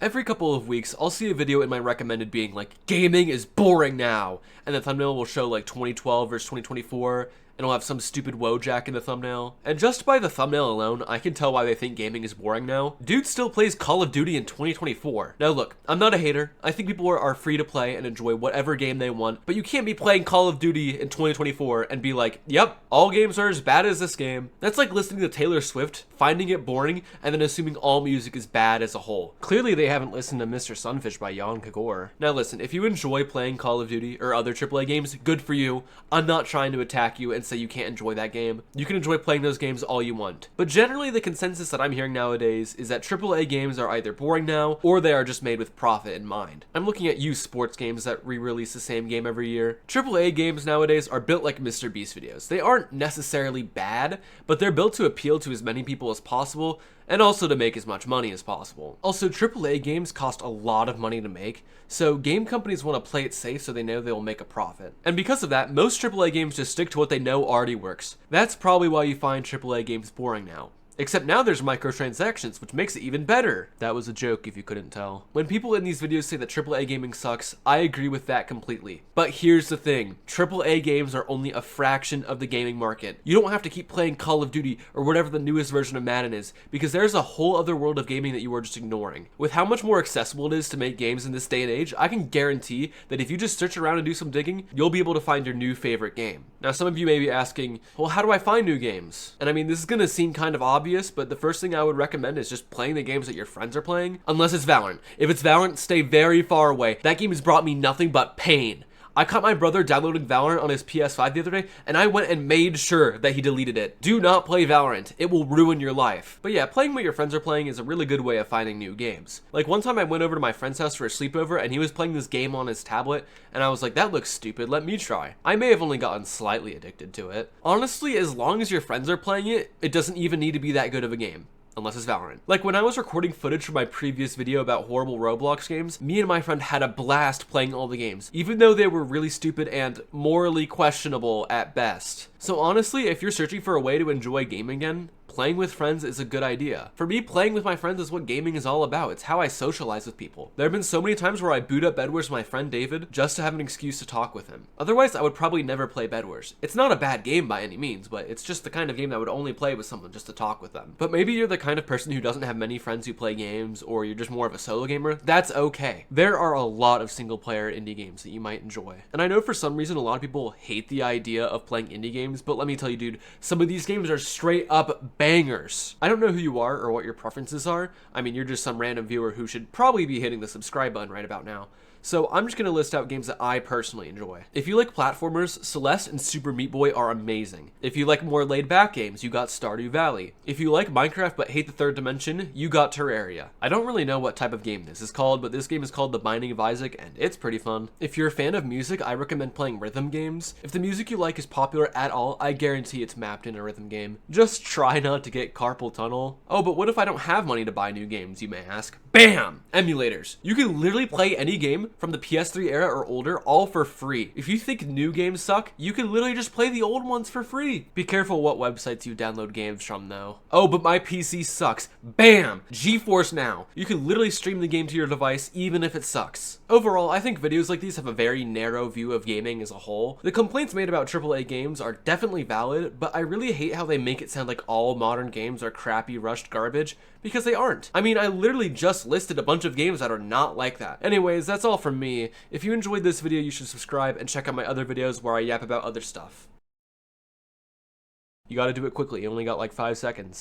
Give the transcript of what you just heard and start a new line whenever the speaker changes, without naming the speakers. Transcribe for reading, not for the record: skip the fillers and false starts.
Every couple of weeks, I'll see a video in my recommended being like, gaming is boring now, and the thumbnail will show like 2012 versus 2024, and it'll have some stupid Wojak in the thumbnail. And just by the thumbnail alone, I can tell why they think gaming is boring now. Dude still plays Call of Duty in 2024. Now look, I'm not a hater. I think people are free to play and enjoy whatever game they want, but you can't be playing Call of Duty in 2024 and be like, yep, all games are as bad as this game. That's like listening to Taylor Swift, finding it boring, and then assuming all music is bad as a whole. Clearly they haven't listened to Mr. Sunfish by Jan Kagor. Now listen, if you enjoy playing Call of Duty or other AAA games, good for you. I'm not trying to attack you and say you can't enjoy that game. You can enjoy playing those games all you want. But generally the consensus that I'm hearing nowadays is that AAA games are either boring now or they are just made with profit in mind. I'm looking at used sports games that re-release the same game every year. AAA games nowadays are built like Mr. Beast videos. They aren't necessarily bad, but they're built to appeal to as many people as possible and also to make as much money as possible. Also, AAA games cost a lot of money to make, so game companies want to play it safe so they know they'll make a profit. And because of that, most AAA games just stick to what they know already works. That's probably why you find AAA games boring now. Except now there's microtransactions, which makes it even better. That was a joke if you couldn't tell. When people in these videos say that AAA gaming sucks, I agree with that completely. But here's the thing, AAA games are only a fraction of the gaming market. You don't have to keep playing Call of Duty or whatever the newest version of Madden is, because there's a whole other world of gaming that you are just ignoring. With how much more accessible it is to make games in this day and age, I can guarantee that if you just search around and do some digging, you'll be able to find your new favorite game. Now some of you may be asking, well, how do I find new games? And I mean, this is gonna seem kind of obvious, but the first thing I would recommend is just playing the games that your friends are playing, unless it's Valorant. If it's Valorant, stay very far away. That game has brought me nothing but pain. I caught my brother downloading Valorant on his PS5 the other day, and I went and made sure that he deleted it. Do not play Valorant. It will ruin your life. But yeah, playing what your friends are playing is a really good way of finding new games. Like one time I went over to my friend's house for a sleepover, and he was playing this game on his tablet, and I was like, that looks stupid, let me try. I may have only gotten slightly addicted to it. Honestly, as long as your friends are playing it, it doesn't even need to be that good of a game. Unless it's Valorant. Like when I was recording footage from my previous video about horrible Roblox games, me and my friend had a blast playing all the games, even though they were really stupid and morally questionable at best. So honestly, if you're searching for a way to enjoy gaming again, playing with friends is a good idea. For me, playing with my friends is what gaming is all about. It's how I socialize with people. There have been so many times where I boot up Bed Wars with my friend David just to have an excuse to talk with him. Otherwise, I would probably never play Bed Wars. It's not a bad game by any means, but it's just the kind of game that I would only play with someone just to talk with them. But maybe you're the kind of person who doesn't have many friends who play games, or you're just more of a solo gamer. That's okay. There are a lot of single player indie games that you might enjoy. And I know for some reason a lot of people hate the idea of playing indie games, but let me tell you, dude, some of these games are straight up bangers. I don't know who you are or what your preferences are. I mean, you're just some random viewer who should probably be hitting the subscribe button right about now. So I'm just going to list out games that I personally enjoy. If you like platformers, Celeste and Super Meat Boy are amazing. If you like more laid back games, you got Stardew Valley. If you like Minecraft but hate the third dimension, you got Terraria. I don't really know what type of game this is called, but this game is called The Binding of Isaac and it's pretty fun. If you're a fan of music, I recommend playing rhythm games. If the music you like is popular at all, I guarantee it's mapped in a rhythm game. Just try not to get carpal tunnel. Oh, but what if I don't have money to buy new games, you may ask? Bam! Emulators. You can literally play any game from the PS3 era or older, all for free. If you think new games suck, you can literally just play the old ones for free. Be careful what websites you download games from though. Oh, but my PC sucks. Bam! GeForce Now. You can literally stream the game to your device even if it sucks. Overall, I think videos like these have a very narrow view of gaming as a whole. The complaints made about AAA games are definitely valid, but I really hate how they make it sound like all modern games are crappy, rushed garbage, because they aren't. I mean, I literally just listed a bunch of games that are not like that. Anyways, that's all from me. If you enjoyed this video, you should subscribe and check out my other videos where I yap about other stuff. You gotta do it quickly, you only got like 5 seconds.